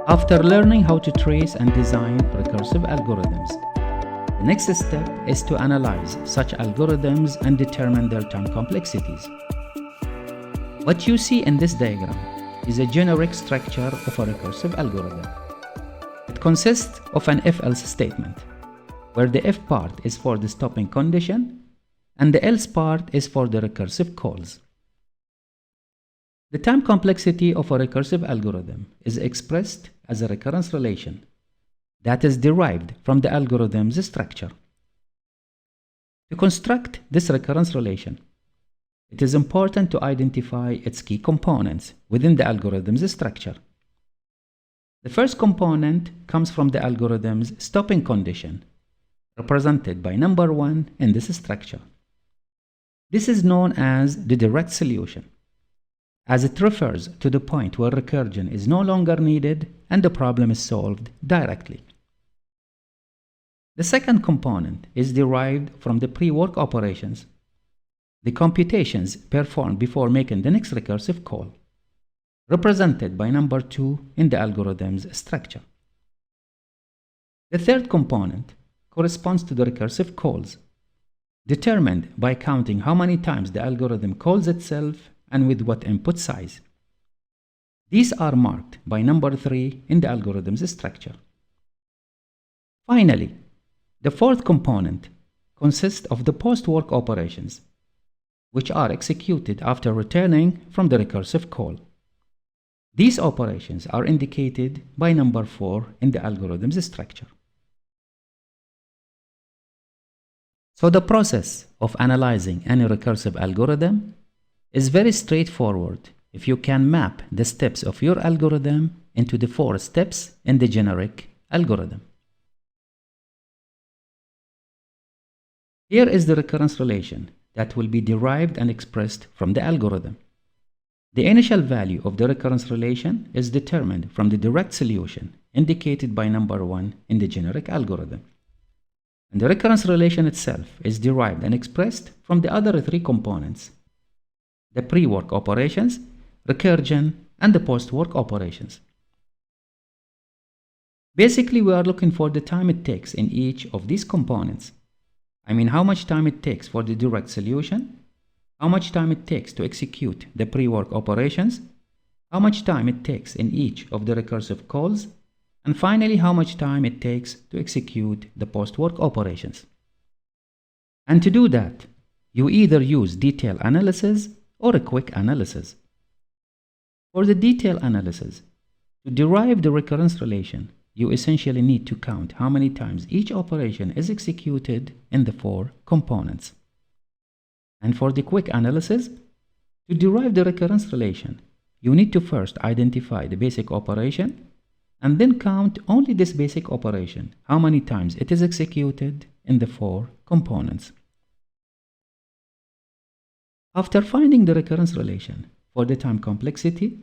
After learning how to trace and design recursive algorithms, the next step is to analyze such algorithms and determine their time complexities. What you see in this diagram is a generic structure of a recursive algorithm. It consists of an if-else statement, where the if part is for the stopping condition and the else part is for the recursive calls. The time complexity of a recursive algorithm is expressed as a recurrence relation that is derived from the algorithm's structure. To construct this recurrence relation, it is important to identify its key components within the algorithm's structure. The first component comes from the algorithm's stopping condition, represented by number 1 in this structure. This is known as the direct solution, as it refers to the point where recursion is no longer needed and the problem is solved directly. The second component is derived from the pre-work operations, the computations performed before making the next recursive call, represented by number 2 in the algorithm's structure. The third component corresponds to the recursive calls, determined by counting how many times the algorithm calls itself and with what input size. These are marked by number 3 in the algorithm's structure. Finally, the fourth component consists of the post-work operations, which are executed after returning from the recursive call. These operations are indicated by number 4 in the algorithm's structure. So the process of analyzing any recursive algorithm is very straightforward if you can map the steps of your algorithm into the 4 steps in the generic algorithm. Here is the recurrence relation that will be derived and expressed from the algorithm. The initial value of the recurrence relation is determined from the direct solution indicated by number 1 in the generic algorithm. And the recurrence relation itself is derived and expressed from the other 3 components: the pre-work operations, recursion, and the post-work operations. Basically, we are looking for the time it takes in each of these components. I mean, how much time it takes for the direct solution, how much time it takes to execute the pre-work operations, how much time it takes in each of the recursive calls, and finally, how much time it takes to execute the post-work operations. And to do that, you either use detailed analysis or a quick analysis. For the detailed analysis, to derive the recurrence relation, you essentially need to count how many times each operation is executed in the 4 components. And for the quick analysis, to derive the recurrence relation, you need to first identify the basic operation and then count only this basic operation, how many times it is executed in the 4 components. After finding the recurrence relation for the time complexity,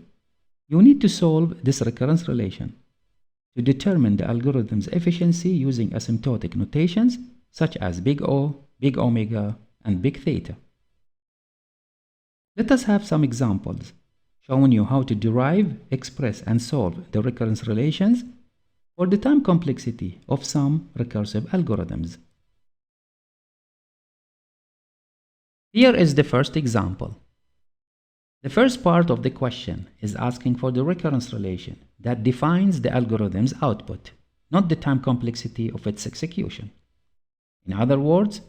you need to solve this recurrence relation to determine the algorithm's efficiency using asymptotic notations such as big O, big omega, and big theta. Let us have some examples showing you how to derive, express, and solve the recurrence relations for the time complexity of some recursive algorithms. Here is the first example. The first part of the question is asking for the recurrence relation that defines the algorithm's output, not the time complexity of its execution. In other words,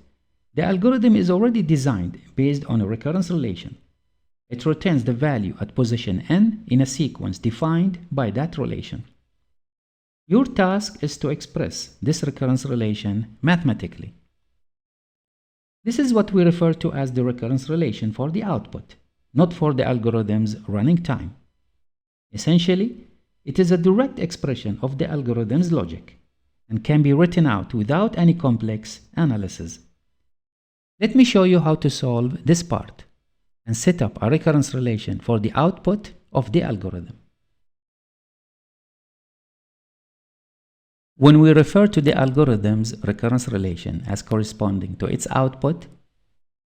the algorithm is already designed based on a recurrence relation. It returns the value at position n in a sequence defined by that relation. Your task is to express this recurrence relation mathematically. This is what we refer to as the recurrence relation for the output, not for the algorithm's running time. Essentially, it is a direct expression of the algorithm's logic and can be written out without any complex analysis. Let me show you how to solve this part and set up a recurrence relation for the output of the algorithm. When we refer to the algorithm's recurrence relation as corresponding to its output,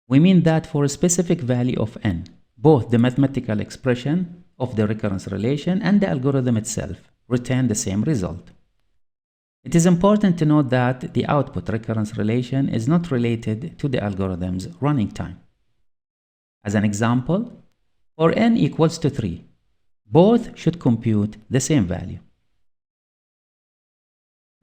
we mean that for a specific value of n, both the mathematical expression of the recurrence relation and the algorithm itself return the same result. It is important to note that the output recurrence relation is not related to the algorithm's running time. As an example, for n equals to 3, both should compute the same value.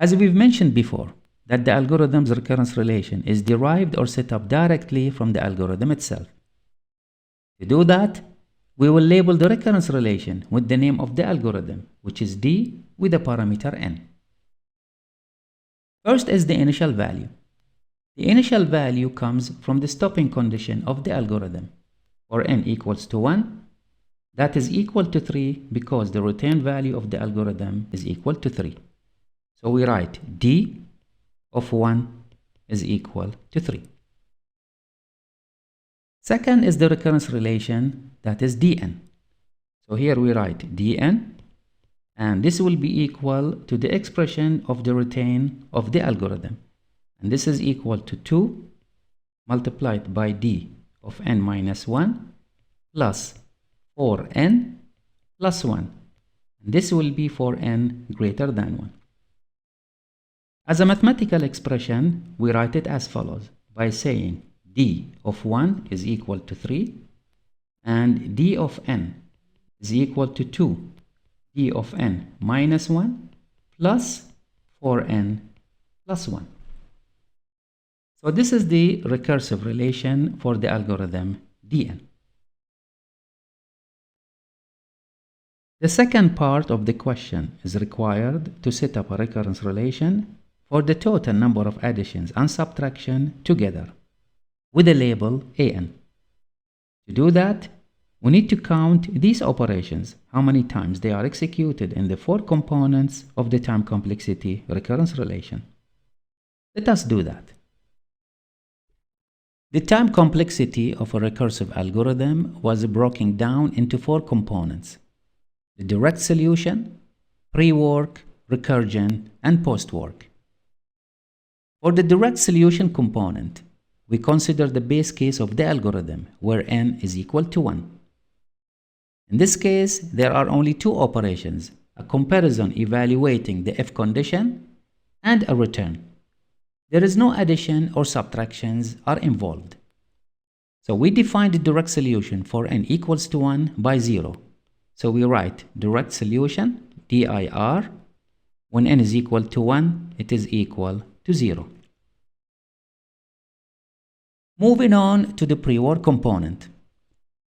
As we've mentioned before, that the algorithm's recurrence relation is derived or set up directly from the algorithm itself. To do that, we will label the recurrence relation with the name of the algorithm, which is d with the parameter n. First is the initial value. The initial value comes from the stopping condition of the algorithm. For n equals to 1, that is equal to 3 because the return value of the algorithm is equal to 3. So we write d of 1 is equal to 3. Second is the recurrence relation, that is dn. So here we write dn, and this will be equal to the expression of the return of the algorithm. And this is equal to 2 multiplied by d of n minus 1 plus 4n plus 1. And this will be for n greater than 1. As a mathematical expression, we write it as follows by saying d of 1 is equal to 3 and d of n is equal to 2 d of n minus 1 plus 4n plus 1. So this is the recursive relation for the algorithm dn. The second part of the question is required to set up a recurrence relation for the total number of additions and subtraction together with the label an. To do that, we need to count these operations, how many times they are executed in the 4 components of the time complexity recurrence relation. Let us do that. The time complexity of a recursive algorithm was broken down into 4 components: the direct solution, pre-work, recursion, and post-work. For the direct solution component, we consider the base case of the algorithm where n is equal to 1. In this case, there are only 2 operations, a comparison evaluating the if condition and a return. There is no addition or subtractions are involved. So we define the direct solution for n equals to 1 by 0. So we write direct solution, dir, when n is equal to 1, it is equal to 0. Moving on to the pre-work component.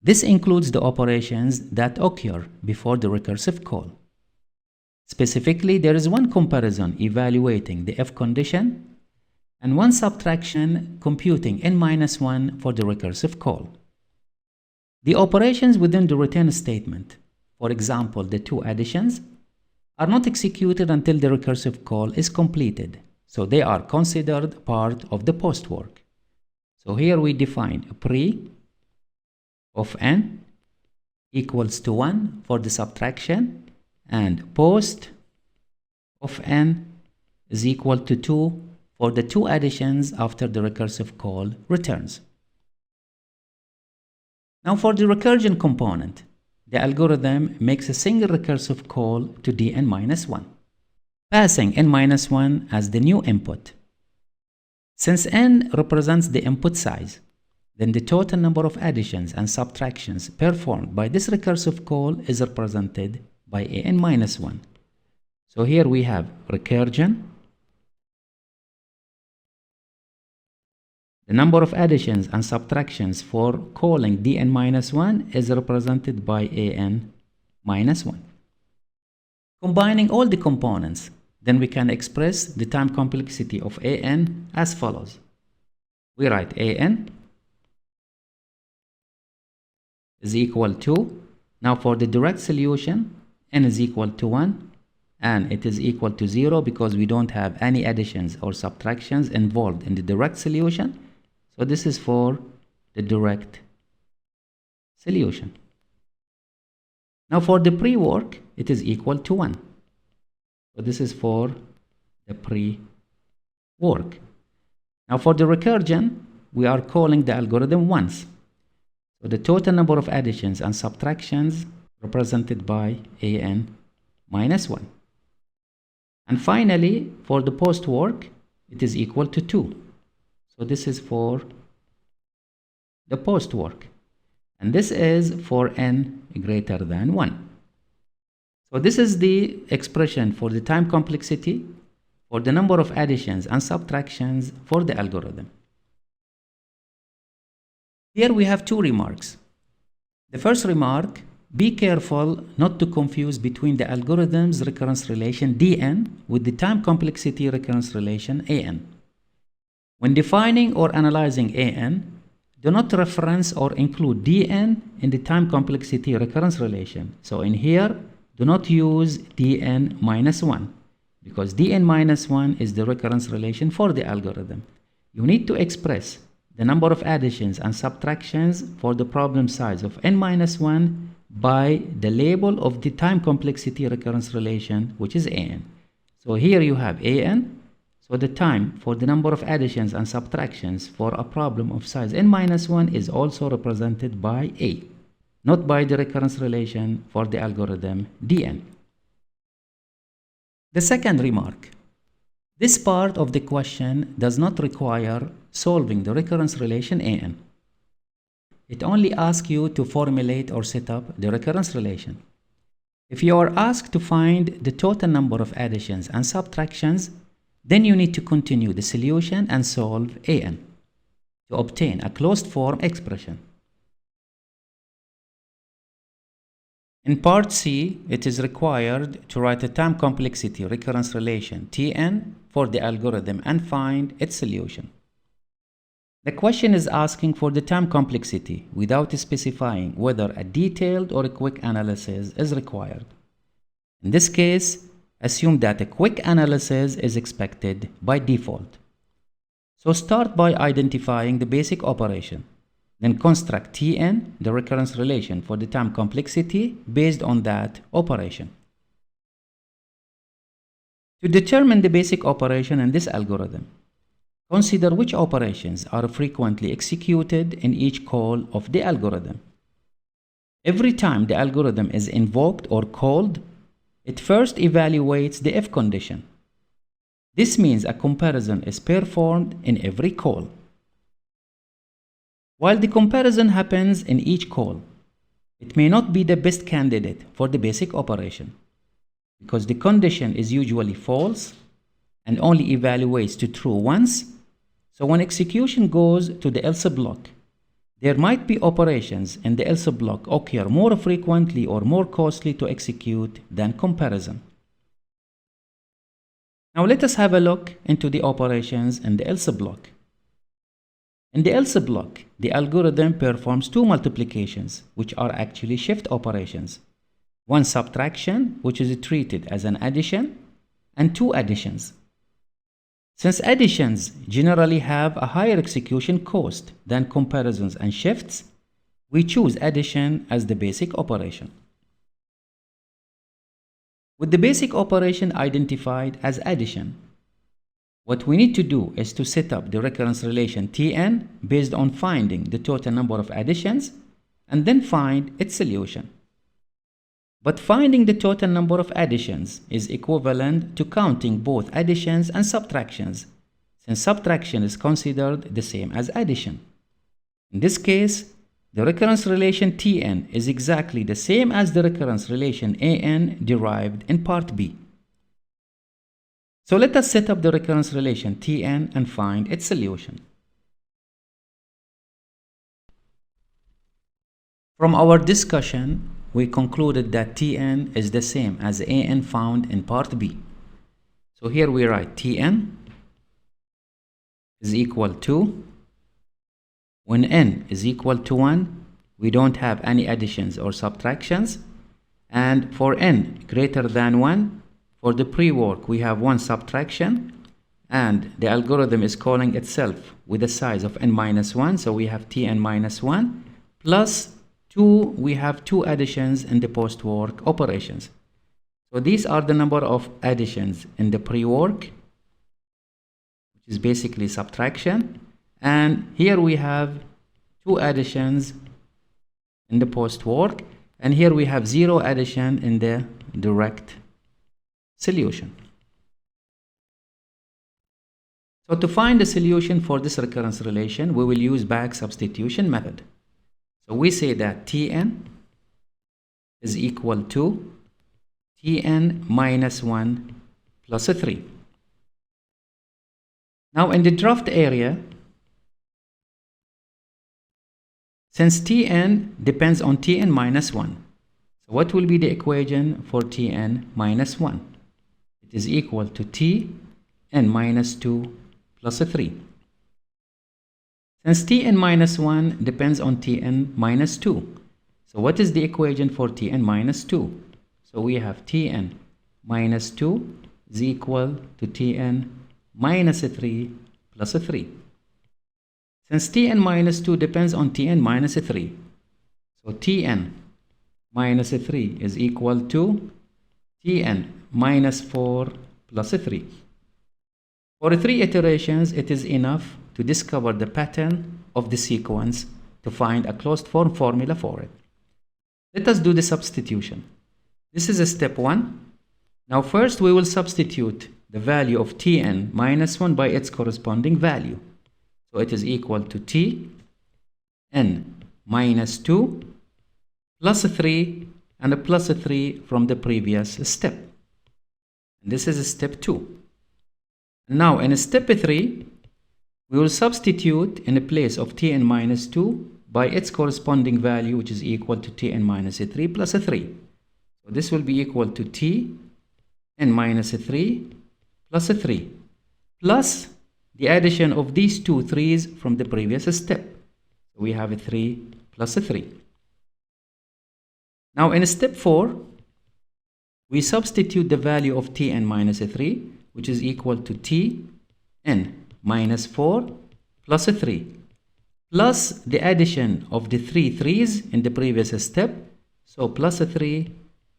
This includes the operations that occur before the recursive call. Specifically, there is one comparison evaluating the if condition and one subtraction computing n-1 for the recursive call. The operations within the return statement, for example, the 2 additions, are not executed until the recursive call is completed, so they are considered part of the post work. So here we define a pre of n equals to 1 for the subtraction, and post of n is equal to 2 for the 2 additions after the recursive call returns. Now for the recursion component, the algorithm makes a single recursive call to dn-1, passing n-1 as the new input. Since n represents the input size, then the total number of additions and subtractions performed by this recursive call is represented by an-1. So here we have recursion. The number of additions and subtractions for calling dn-1 is represented by an-1. Combining all the components, then we can express the time complexity of an as follows. We write an is equal to, now for the direct solution, n is equal to 1, and it is equal to 0 because we don't have any additions or subtractions involved in the direct solution. So this is for the direct solution. Now for the pre-work, it is equal to 1. So this is for the pre-work. Now for the recursion, we are calling the algorithm once. So the total number of additions and subtractions represented by an-1. And finally, for the post work, it is equal to 2. So this is for the post work. And this is for n greater than 1. So this is the expression for the time complexity, for the number of additions and subtractions for the algorithm. Here we have two remarks. The first remark, be careful not to confuse between the algorithm's recurrence relation Dn with the time complexity recurrence relation An. When defining or analyzing An, do not reference or include Dn in the time complexity recurrence relation. So in here, do not use Dn minus 1 because Dn minus 1 is the recurrence relation for the algorithm. You need to express the number of additions and subtractions for the problem size of n minus 1 by the label of the time complexity recurrence relation, which is An. So here you have An. So the time for the number of additions and subtractions for a problem of size n minus 1 is also represented by A, not by the recurrence relation for the algorithm Dn. The second remark. This part of the question does not require solving the recurrence relation An. It only asks you to formulate or set up the recurrence relation. If you are asked to find the total number of additions and subtractions, then you need to continue the solution and solve An to obtain a closed form expression. In part C, it is required to write a time complexity recurrence relation Tn for the algorithm and find its solution. The question is asking for the time complexity without specifying whether a detailed or a quick analysis is required. In this case, assume that a quick analysis is expected by default. So start by identifying the basic operation. Then construct Tn, the recurrence relation for the time complexity, based on that operation. To determine the basic operation in this algorithm, consider which operations are frequently executed in each call of the algorithm. Every time the algorithm is invoked or called, it first evaluates the if condition. This means a comparison is performed in every call. While the comparison happens in each call, it may not be the best candidate for the basic operation because the condition is usually false and only evaluates to true once. So when execution goes to the else block, there might be operations in the else block occur more frequently or more costly to execute than comparison. Now let us have a look into the operations in the else block. In the else block, the algorithm performs two multiplications, which are actually shift operations. One subtraction, which is treated as an addition, and two additions. Since additions generally have a higher execution cost than comparisons and shifts, we choose addition as the basic operation. With the basic operation identified as addition, what we need to do is to set up the recurrence relation Tn based on finding the total number of additions and then find its solution. But finding the total number of additions is equivalent to counting both additions and subtractions, since subtraction is considered the same as addition. In this case, the recurrence relation Tn is exactly the same as the recurrence relation An derived in part B. So let us set up the recurrence relation Tn and find its solution. From our discussion, we concluded that Tn is the same as An found in part B. So here we write Tn is equal to, when n is equal to 1, we don't have any additions or subtractions, and for n greater than 1, for the pre-work we have one subtraction, and the algorithm is calling itself with a size of n minus 1, so we have Tn minus 1, plus 2, we have two additions in the post-work operations. So these are the number of additions in the pre-work, which is basically subtraction, and here we have two additions in the post-work, and here we have 0 addition in the direct solution. So to find the solution for this recurrence relation, we will use back substitution method. So we say that Tn is equal to Tn minus 1 plus 3. Now in the draft area, since Tn depends on Tn minus 1, so what will be the equation for Tn minus 1? It is equal to Tn minus 2 plus 3. Since Tn minus 1 depends on Tn minus 2, so what is the equation for Tn minus 2? So we have Tn minus 2 is equal to Tn minus 3 plus 3. Since Tn minus 2 depends on Tn minus 3, so Tn minus 3 is equal to Tn minus 4 plus 3. For 3 iterations, it is enough to discover the pattern of the sequence to find a closed form formula for it. Let us do the substitution. This is a step 1. Now first we will substitute the value of Tn minus 1 by its corresponding value. So it is equal to Tn minus 2 plus 3 and a plus 3 from the previous step. And this is step 2. Now in step 3, we will substitute in the place of Tn minus 2 by its corresponding value, which is equal to Tn minus 3 plus 3. So this will be equal to Tn minus 3 plus 3 plus the addition of these two 3's from the previous step. So we have a 3 plus 3. Now in step 4, we substitute the value of Tn minus 3, which is equal to Tn minus 4 plus 3 plus the addition of the 3 3's in the previous step. So plus 3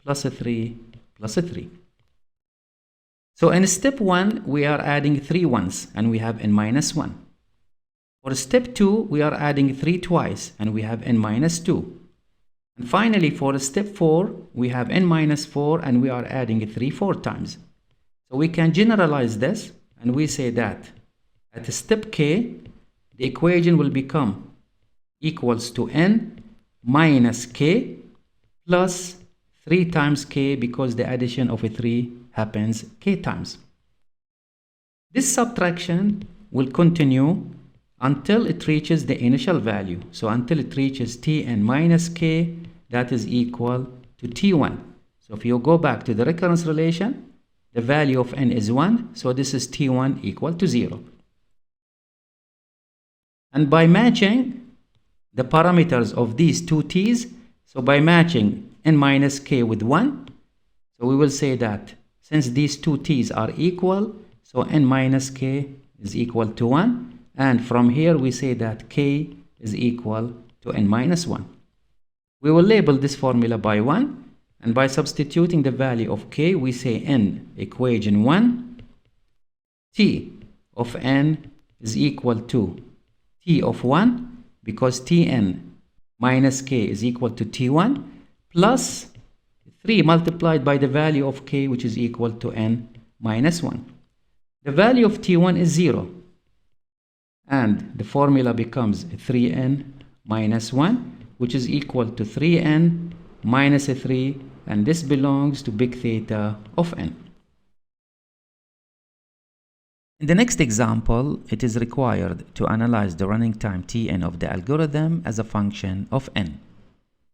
plus 3 plus 3. So in step 1, we are adding 3 1's and we have n minus 1. For step 2, we are adding 3 twice and we have n minus 2. And finally, for step 4, we have n minus 4 and we are adding 3 4 times. So we can generalize this and we say that at step k, the equation will become equals to n minus k plus 3 times k, because the addition of a 3 happens k times. This subtraction will continue until it reaches the initial value. So until it reaches Tn minus k, that is equal to T1. So if you go back to the recurrence relation, the value of n is 1, so this is T1 equal to 0. And by matching the parameters of these two t's, so by matching n minus k with 1, so we will say that since these two t's are equal, so n minus k is equal to 1, and from here we say that k is equal to n minus 1. We will label this formula by 1, and by substituting the value of k, we say n equation 1, t of n is equal to t of 1, because Tn minus k is equal to T1, plus 3 multiplied by the value of k, which is equal to n minus 1. The value of T1 is 0, and the formula becomes 3n minus 1, which is equal to 3n minus 3, and this belongs to big theta of n. In the next example, it is required to analyze the running time Tn of the algorithm as a function of n,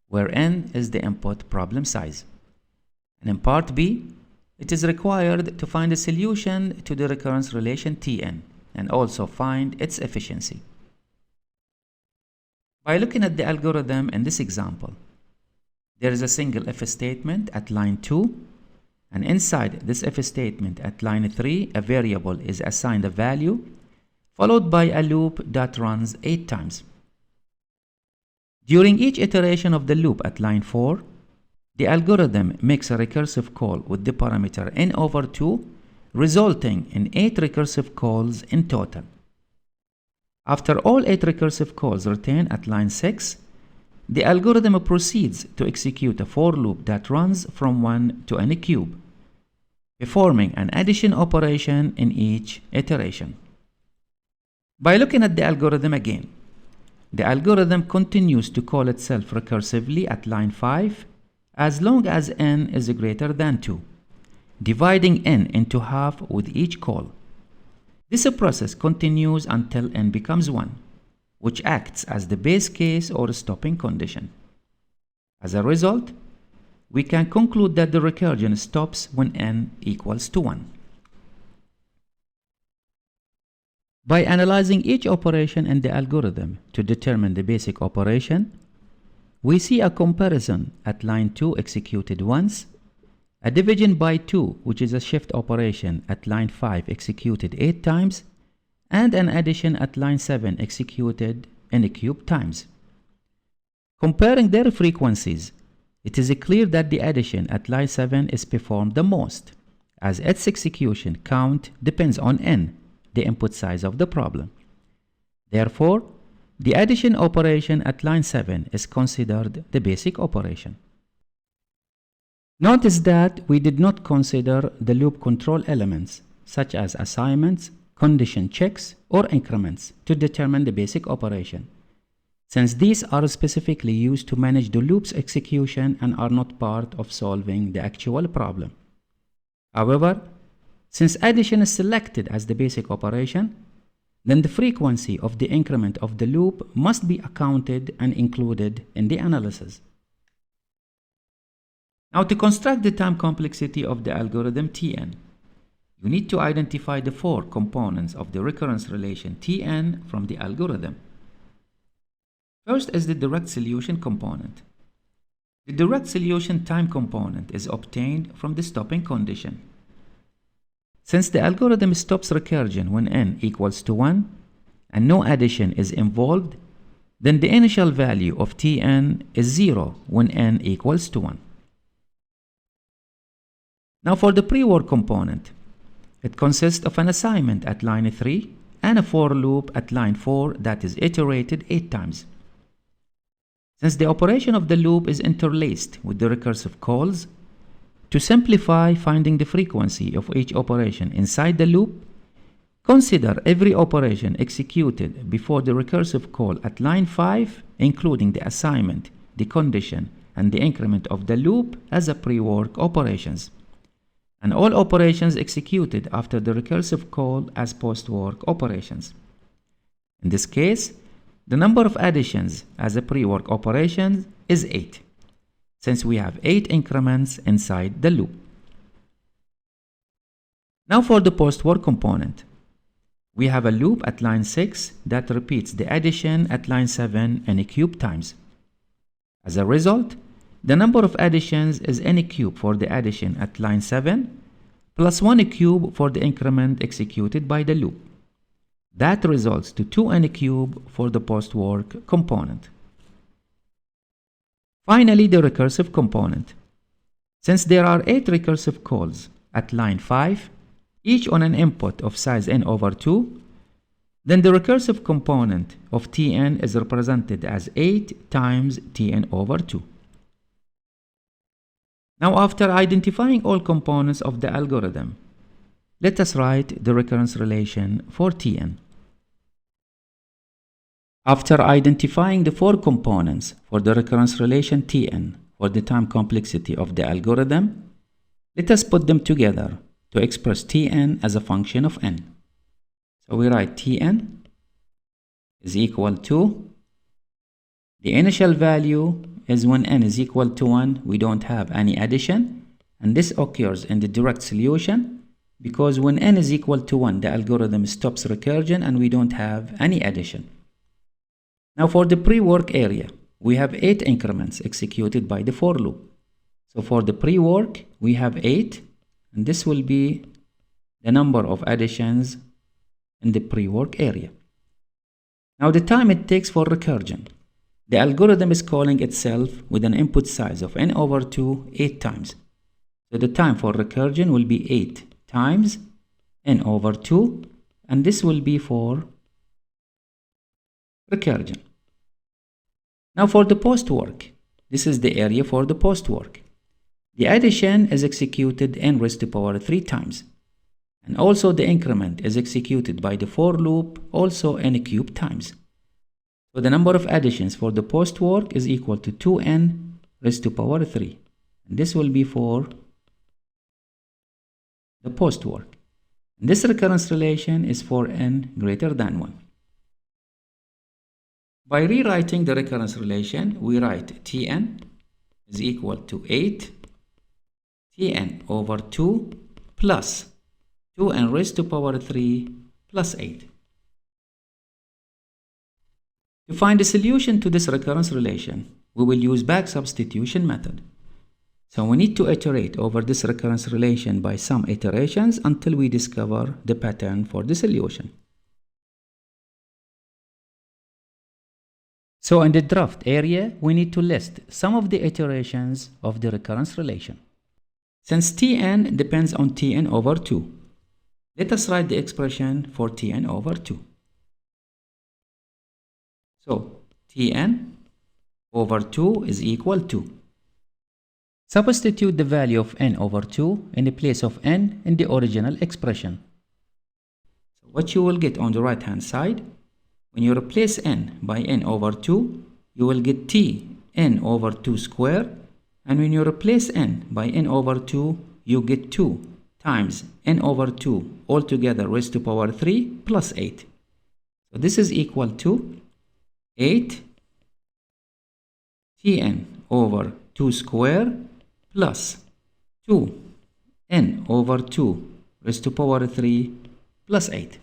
where n is the input problem size. And in part B, it is required to find a solution to the recurrence relation Tn and also find its efficiency. By looking at the algorithm in this example, there is a single if statement at line 2, and inside this if statement at line 3, a variable is assigned a value, followed by a loop that runs 8 times. During each iteration of the loop at line 4, the algorithm makes a recursive call with the parameter n over 2, resulting in 8 recursive calls in total. After all 8 recursive calls return at line 6, the algorithm proceeds to execute a for loop that runs from 1 to n cube, performing an addition operation in each iteration. By looking at the algorithm again, the algorithm continues to call itself recursively at line 5 as long as n is greater than 2, dividing n into half with each call. This process continues until n becomes 1, which acts as the base case or stopping condition. As a result, we can conclude that the recursion stops when n equals to 1. By analyzing each operation in the algorithm to determine the basic operation, we see a comparison at line 2 executed once, a division by 2, which is a shift operation, at line 5 executed 8 times, and an addition at line 7 executed n cubed times. Comparing their frequencies, it is clear that the addition at line 7 is performed the most, as its execution count depends on n, the input size of the problem. Therefore, the addition operation at line 7 is considered the basic operation. Notice that we did not consider the loop control elements, such as assignments, condition checks, or increments, to determine the basic operation, since these are specifically used to manage the loop's execution and are not part of solving the actual problem. However, since addition is selected as the basic operation, then the frequency of the increment of the loop must be accounted and included in the analysis. Now, to construct the time complexity of the algorithm Tn, you need to identify the 4 components of the recurrence relation Tn from the algorithm. First is the direct solution component. The direct solution time component is obtained from the stopping condition. Since the algorithm stops recursion when n equals to 1 and no addition is involved, then the initial value of Tn is 0 when n equals to 1. Now for the pre-work component, it consists of an assignment at line 3 and a for loop at line 4 that is iterated 8 times. Since the operation of the loop is interlaced with the recursive calls, to simplify finding the frequency of each operation inside the loop, consider every operation executed before the recursive call at line 5, including the assignment, the condition, and the increment of the loop as a pre-work operations, and all operations executed after the recursive call as post-work operations. In this case, the number of additions as a pre-work operation is 8. Since we have 8 increments inside the loop. Now for the post-work component. We have a loop at line 6 that repeats the addition at line 7 n cubed times. As a result, the number of additions is n cubed for the addition at line 7 plus 1 cube for the increment executed by the loop. That results to 2n cubed for the post-work component. Finally, the recursive component. Since there are 8 recursive calls at line 5, each on an input of size n over 2, then the recursive component of Tn is represented as 8 times Tn over 2. Now, after identifying all components of the algorithm, let us write the recurrence relation for Tn. After identifying the 4 components for the recurrence relation Tn for the time complexity of the algorithm, let us put them together to express Tn as a function of n. So we write Tn is equal to, the initial value is when n is equal to 1, we don't have any addition, and this occurs in the direct solution because when n is equal to 1, the algorithm stops recursion and we don't have any addition. Now for the pre-work area, we have 8 increments executed by the for loop. So for the pre-work, we have 8, and this will be the number of additions in the pre-work area. Now the time it takes for recursion. The algorithm is calling itself with an input size of n over 2 8 times. So the time for recursion will be 8 times n over 2, and this will be for recursion. Now for the post-work, this is the area for the post-work. The addition is executed n raised to power 3 times. And also the increment is executed by the for loop also n cubed times. So the number of additions for the post work is equal to 2n raised to power 3. And this will be for the post work. And this recurrence relation is for n greater than 1. By rewriting the recurrence relation, we write Tn is equal to 8 Tn over 2 plus 2n raised to power 3 plus 8. To find the solution to this recurrence relation, we will use back substitution method. So we need to iterate over this recurrence relation by some iterations until we discover the pattern for the solution. So in the draft area, we need to list some of the iterations of the recurrence relation. Since Tn depends on Tn over 2, let us write the expression for Tn over 2. So Tn over 2 is equal to. Substitute the value of n over 2 in the place of n in the original expression. So what you will get on the right hand side, when you replace n by n over 2, you will get t n over 2 square, and when you replace n by n over 2, you get 2 times n over 2 altogether raised to power 3 plus 8. So this is equal to 8 Tn over 2 square plus 2 n over 2 raised to power 3 plus 8.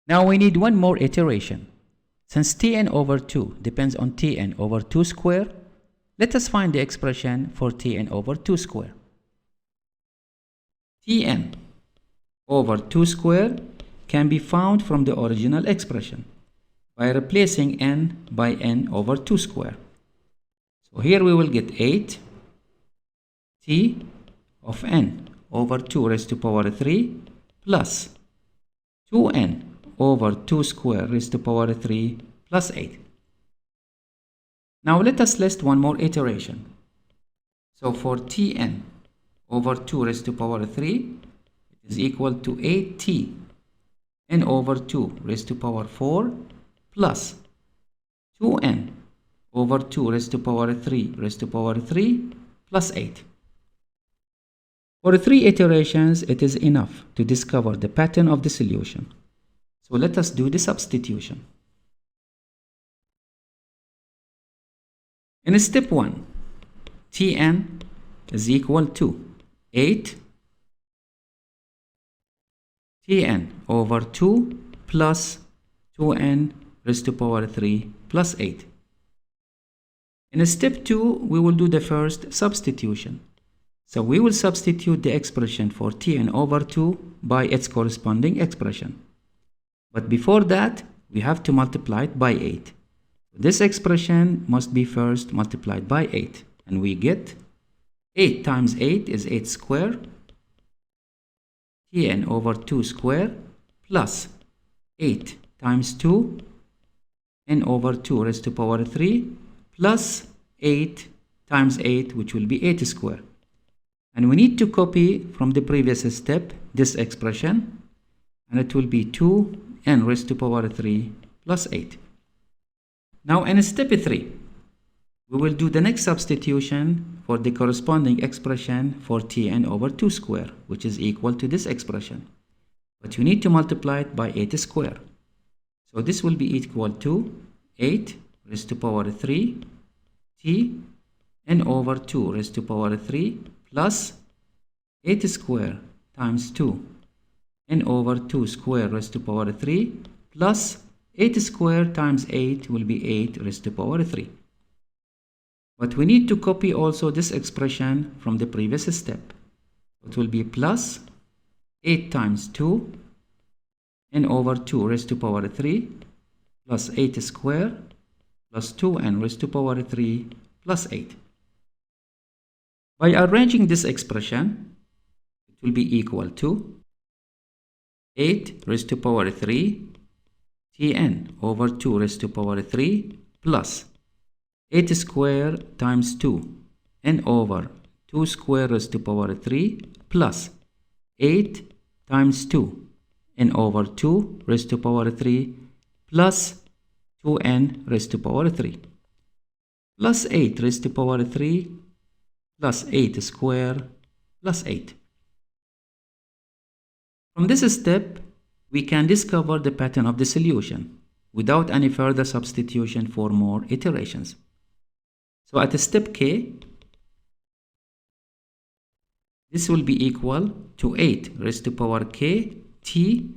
Now we need one more iteration. Since Tn over 2 depends on Tn over 2 square, let us find the expression for Tn over 2 square. Tn over 2 square can be found from the original expression by replacing n by n over 2 square. So here we will get 8 t of n over 2 raised to power 3 plus 2n over 2 square raised to power 3 plus 8. Now let us list one more iteration. So for Tn over 2 raised to power 3, it is equal to 8t n over 2 raised to power 4 plus 2n over 2 raised to power 3 raised to power 3 plus 8. For 3 iterations, it is enough to discover the pattern of the solution. So let us do the substitution. In step 1, Tn is equal to 8 Tn over 2 plus 2n raised to power 3 plus 8. In step 2, we will do the first substitution. So we will substitute the expression for Tn over 2 by its corresponding expression. But before that, we have to multiply it by 8. This expression must be first multiplied by 8. And we get 8 times 8 is 8 square. Tn over 2 square plus 8 times 2 n over 2 raised to power 3 plus 8 times 8, which will be 8 square. And we need to copy from the previous step this expression, and it will be 2n raised to power 3 plus 8. Now in step 3, we will do the next substitution for the corresponding expression for Tn over 2 square, which is equal to this expression. But you need to multiply it by 8 square. So this will be equal to 8 raised to power 3 t n over 2 raised to power 3 plus 8 square times 2 n over 2 square raised to power 3 plus 8 square times 8 will be 8 raised to power 3. But we need to copy also this expression from the previous step. It will be plus 8 times 2 n over 2 raised to power 3 plus 8 square plus 2n raised to power 3 plus 8. By arranging this expression, it will be equal to 8 raised to power 3 Tn over 2 raised to power 3 plus 8 square times 2 n over 2 square raised to power 3 plus 8 times 2 n over 2 raised to power 3 plus 2n raised to power 3 plus 8 raised to power 3 plus 8 square plus 8. From this step, we can discover the pattern of the solution without any further substitution for more iterations. So at step K, this will be equal to 8 raised to power k t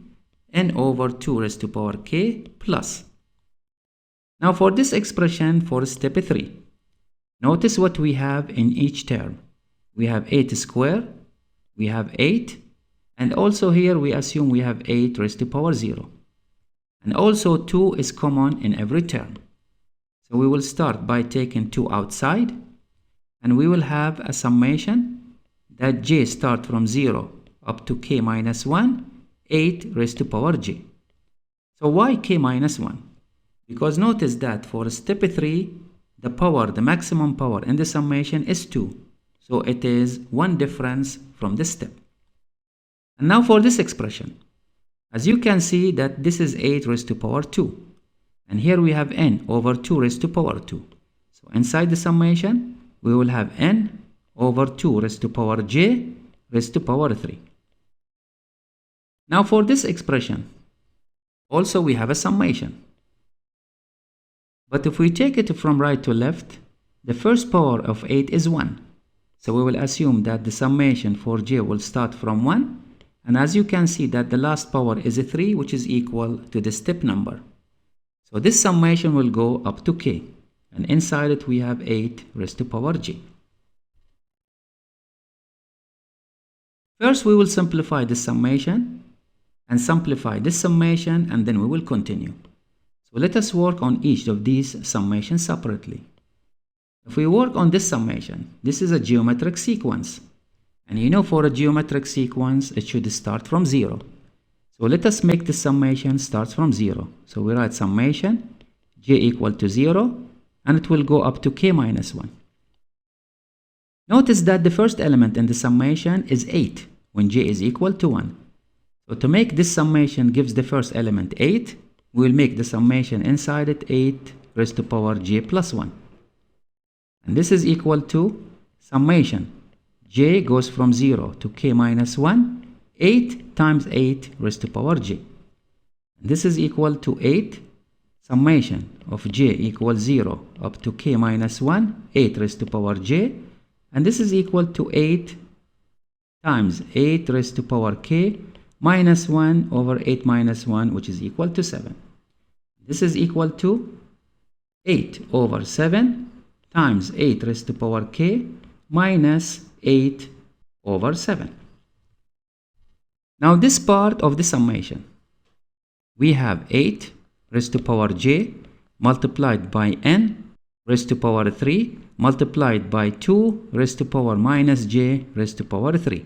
n over 2 raised to power k plus. Now for this expression for step 3, notice what we have in each term. We have 8 square, we have 8, and also here we assume we have 8 raised to power 0. And also 2 is common in every term. So we will start by taking 2 outside, and we will have a summation that j start from 0 up to k minus 1, 8 raised to power j. So why k minus 1? Because notice that for step 3, the maximum power in the summation is 2. So it is one difference from this step. And now for this expression, as you can see that this is 8 raised to power 2. And here we have n over 2 raised to power 2. So inside the summation, we will have n over 2 raised to power j raised to power 3. Now for this expression, also we have a summation. But if we take it from right to left, the first power of 8 is 1. So we will assume that the summation for j will start from 1. And as you can see that the last power is a 3, which is equal to the step number. So this summation will go up to k. And inside it we have 8 raised to power j. First we will simplify this summation and simplify this summation, and then we will continue. So let us work on each of these summations separately. If we work on this summation, this is a geometric sequence. And you know for a geometric sequence, it should start from 0. So let us make the summation starts from 0. So we write summation j equal to 0, and it will go up to k minus 1. Notice that the first element in the summation is 8 when j is equal to 1. So to make this summation gives the first element 8, we will make the summation inside it 8 raised to power j plus 1. And this is equal to summation j goes from 0 to k minus 1, 8 times 8 raised to power j. And this is equal to 8 summation of j equals 0 up to k minus 1, 8 raised to power j. And this is equal to 8 times 8 raised to power k minus 1 over 8 minus 1, which is equal to 7. This is equal to 8 over 7 times 8 raised to power k minus 8 over 7. Now this part of the summation, we have 8 raised to power j multiplied by n raised to power 3 multiplied by 2 raised to power minus j raised to power 3.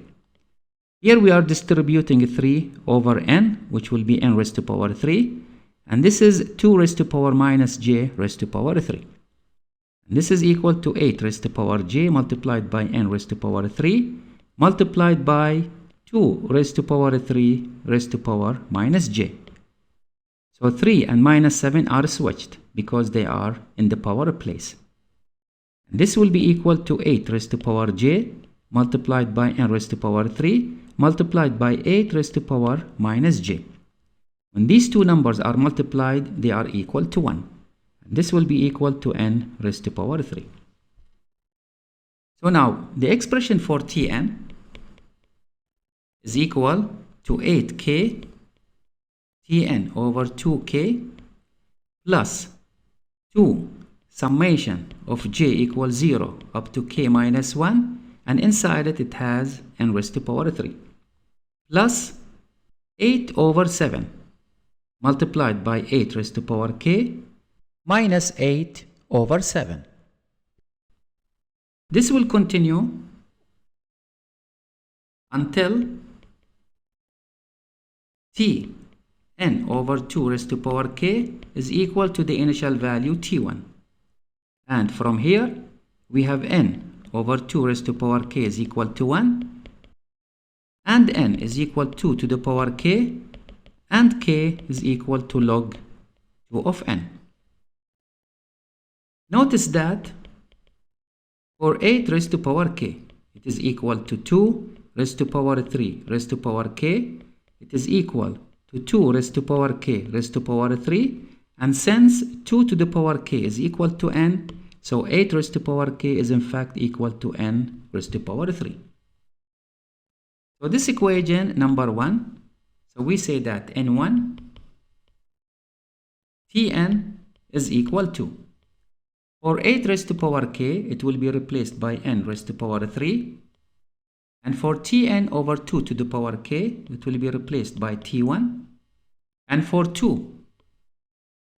Here we are distributing 3 over n, which will be n raised to power 3. And this is 2 raised to power minus j raised to power 3. And this is equal to 8 raised to power j multiplied by n raised to power 3 multiplied by 2 raised to power 3 raised to power minus j. So 3 and minus 7 are switched because they are in the power place. And this will be equal to 8 raised to power j multiplied by n raised to power 3 multiplied by 8 raised to power minus j. When these two numbers are multiplied, they are equal to 1. And this will be equal to n raised to power 3. So now, the expression for Tn is equal to 8k Tn over 2k plus 2 summation of j equals 0 up to k minus 1, and inside it has n raised to power 3 plus 8 over 7 multiplied by 8 raised to power k minus 8 over 7. This will continue until t n over 2 raised to power k is equal to the initial value t1. And from here we have n over 2 raised to power k is equal to 1. and n is equal to 2 to the power k, and k is equal to log 2 of n. Notice that for 8 raised to power k, it is equal to 2 raised to power 3 raised to power k. It is equal to 2 raised to power k raised to power 3. And since 2 to the power k is equal to n, so 8 raised to power k is in fact equal to n raised to power 3. So this equation number 1, so we say that n1 Tn is equal to, for 8 raised to power k, it will be replaced by n raised to power 3. And for Tn over 2 to the power k, it will be replaced by T1. And for 2,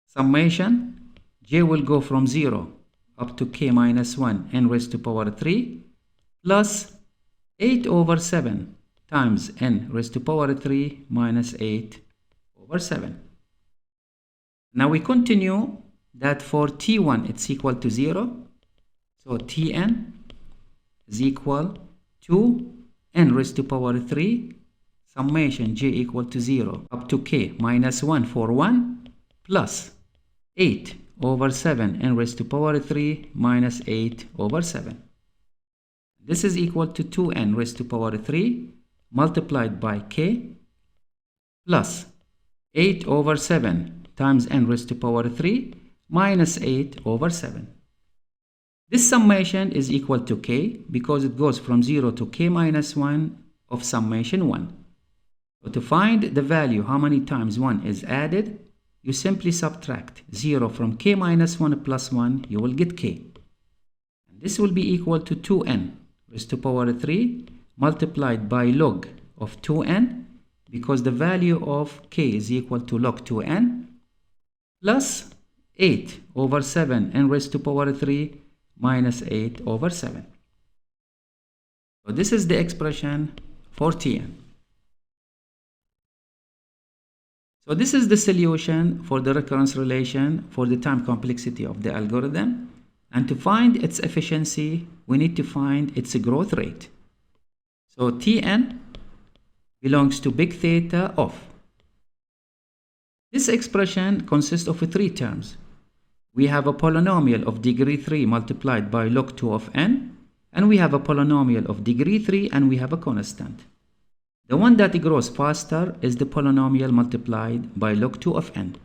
summation, j will go from 0 up to k minus 1 n raised to power 3 plus 8 over 7 times n raised to power 3 minus 8 over 7. Now we continue that for T1 it's equal to 0. So Tn is equal to n raised to power 3 summation j equal to 0 up to k minus 1 for 1 plus 8 over 7 n raised to power 3 minus 8 over 7. This is equal to 2n raised to power 3 multiplied by k plus 8 over 7 times n raised to power 3 minus 8 over 7. This summation is equal to k because it goes from 0 to k minus 1 of summation 1. So to find the value how many times 1 is added, you simply subtract 0 from k minus 1 plus 1, you will get k. And this will be equal to 2n raised to power 3 multiplied by log of 2n, because the value of k is equal to log 2n, plus 8 over 7 n raised to power 3 minus 8 over 7. So this is the expression for Tn. So this is the solution for the recurrence relation for the time complexity of the algorithm. And to find its efficiency, we need to find its growth rate. So Tn belongs to big theta of. This expression consists of 3 terms. We have a polynomial of degree 3 multiplied by log 2 of n, and we have a polynomial of degree 3, and we have a constant. The one that grows faster is the polynomial multiplied by log 2 of n.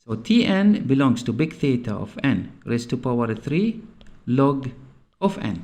So Tn belongs to big theta of n raised to power 3 log of n.